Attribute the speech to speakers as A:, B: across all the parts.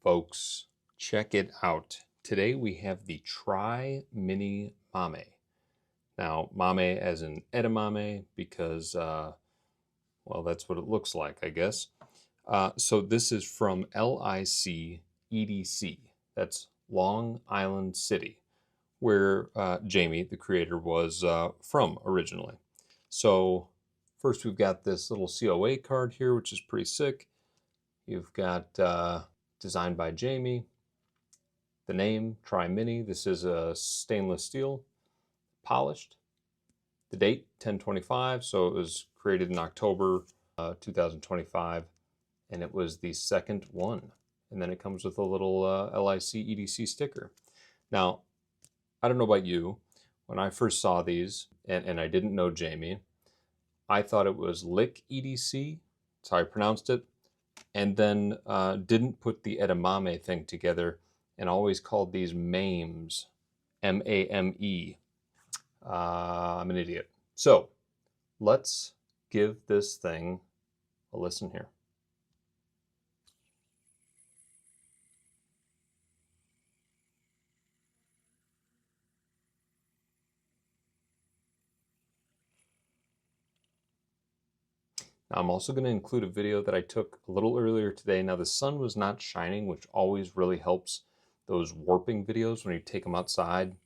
A: folks. Check it out. Today we have the Tri Mini Mame. Now, Mame as in edamame because, well, that's what it looks like, I guess. So this is from LIC EDC. That's Long Island City, where Jamie, the creator, was from originally. So first we've got this little COA card here, which is pretty sick. You've got designed by Jamie. The name, Tri Mini. This is a stainless steel, polished. The date, 10/25, so it was created in October 2025, and it was the second one. And then it comes with a little LIC EDC sticker. Now, I don't know about you, when I first saw these, and I didn't know Jamie, I thought it was LIC EDC, that's how I pronounced it, and then didn't put the edamame thing together, and always called these Mames, M-A-M-E. I'm an idiot. So let's give this thing a listen here. Now I'm also going to include a video that I took a little earlier today. Now the sun was not shining, which always really helps those warping videos when you take them outside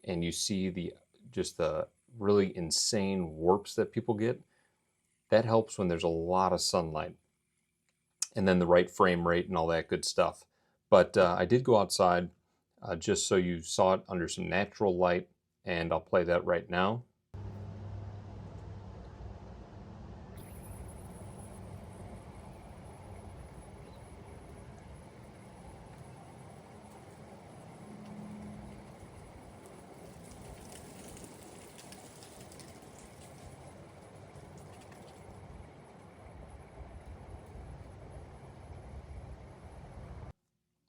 A: and you see just the really insane warps that people get. That helps when there's a lot of sunlight and then the right frame rate and all that good stuff. But I did go outside just so you saw it under some natural light, and I'll play that right now.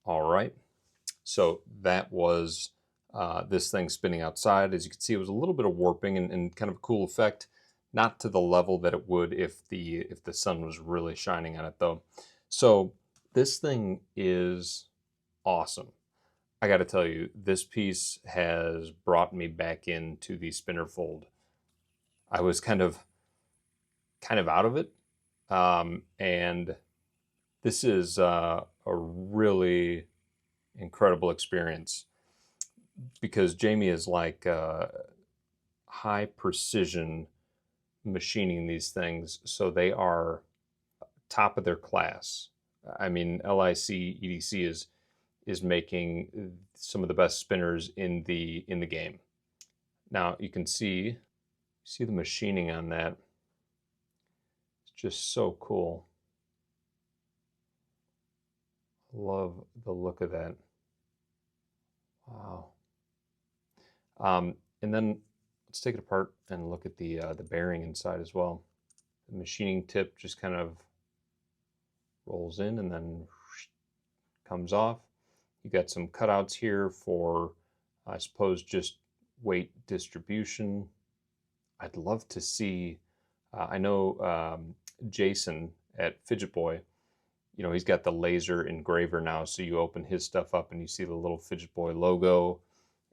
A: All right, so that was this thing spinning outside. As you can see, it was a little bit of warping and kind of a cool effect. Not to the level that it would if the sun was really shining on it, though. So this thing is awesome. I got to tell you, this piece has brought me back into the spinner fold. I was kind of out of it, and this is a really incredible experience because Jamie is like high precision machining these things, so they are top of their class. I mean, LIC EDC is making some of the best spinners in the game. Now you can see the machining on that. It's just so cool. Love the look of that. Wow. And then let's take it apart and look at the bearing inside as well. The machining tip just kind of rolls in and then comes off. You got some cutouts here for, I suppose, just weight distribution. I'd love to see, I know Jason at Fidget Boy, you know, he's got the laser engraver now, so you open his stuff up and you see the little Fidget Boy logo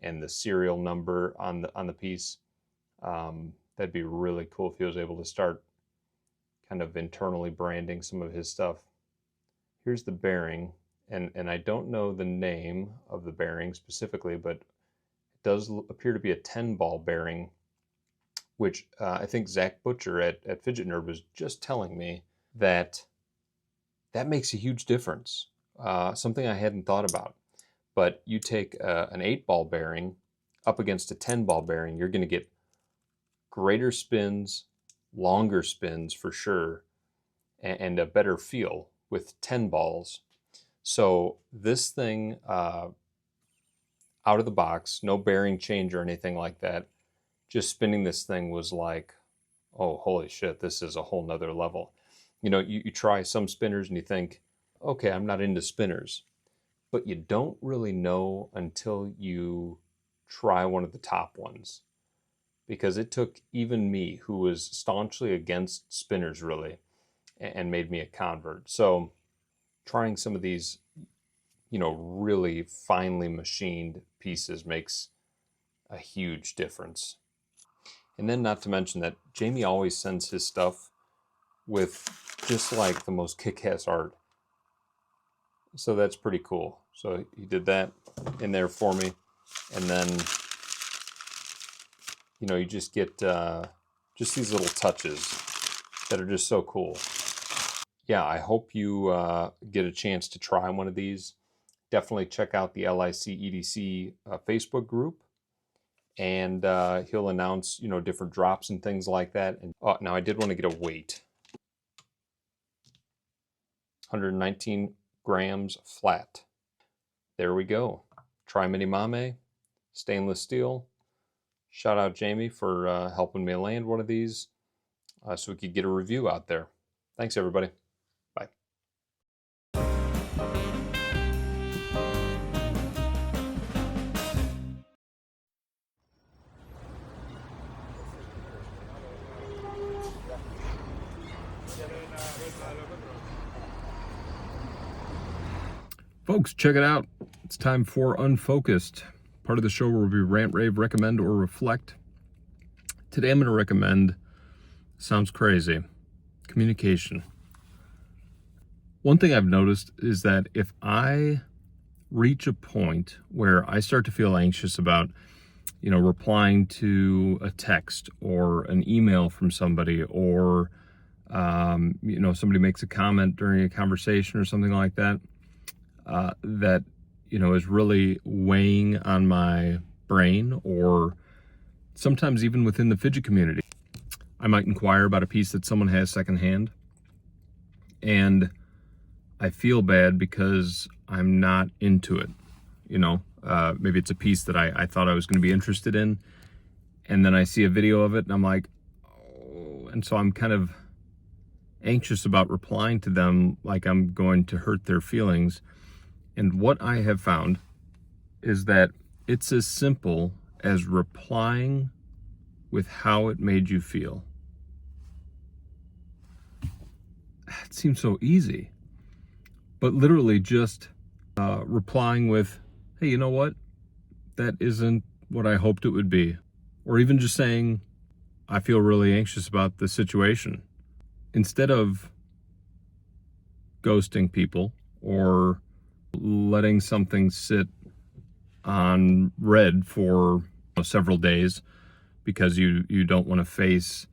A: and the serial number on the piece. That'd be really cool if he was able to start kind of internally branding some of his stuff. Here's the bearing, and I don't know the name of the bearing specifically, but it does appear to be a 10-ball bearing, which I think Zach Butcher at Fidget Nerd was just telling me that makes a huge difference. Something I hadn't thought about. But you take an 8-ball bearing up against a 10-ball bearing, you're going to get greater spins, longer spins for sure, and a better feel with 10 balls. So this thing, out of the box, no bearing change or anything like that, just spinning this thing was like, oh, holy shit, this is a whole nother level. You know, you try some spinners and you think, okay, I'm not into spinners. But you don't really know until you try one of the top ones. Because it took even me, who was staunchly against spinners really, and made me a convert. So trying some of these you know, really finely machined pieces makes a huge difference. And then not to mention that Jamie always sends his stuff with just like the most kick-ass art. So that's pretty cool. So he did that in there for me. And then, you know, you just get just these little touches that are just so cool. Yeah, I hope you get a chance to try one of these. Definitely check out the LIC EDC Facebook group. And he'll announce, you know, different drops and things like that. And now I did want to get a weight. 119 grams flat. There we go. Tri Mini Mame, stainless steel. Shout out Jamie for helping me land one of these so we could get a review out there. Thanks, everybody. Bye.
B: Folks, check it out. It's time for Unfocused, part of the show where we rant, rave, recommend, or reflect. Today I'm going to recommend, sounds crazy, communication. One thing I've noticed is that if I reach a point where I start to feel anxious about, you know, replying to a text or an email from somebody, or, you know, somebody makes a comment during a conversation or something like that, that, you know, is really weighing on my brain, or sometimes even within the Fidget community. I might inquire about a piece that someone has secondhand, and I feel bad because I'm not into it. You know, maybe it's a piece that I thought I was going to be interested in, and then I see a video of it and I'm like, oh, and so I'm kind of anxious about replying to them like I'm going to hurt their feelings. And what I have found is that it's as simple as replying with how it made you feel. It seems so easy, but literally just replying with, hey, you know what? That isn't what I hoped it would be. Or even just saying, I feel really anxious about the situation. Instead of ghosting people or letting something sit on red for several days because you don't want to face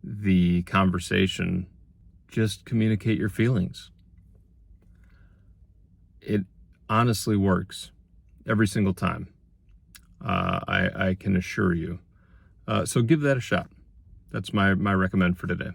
B: the conversation, just communicate your feelings. It honestly works every single time. I can assure you. So give that a shot. That's my recommend for today.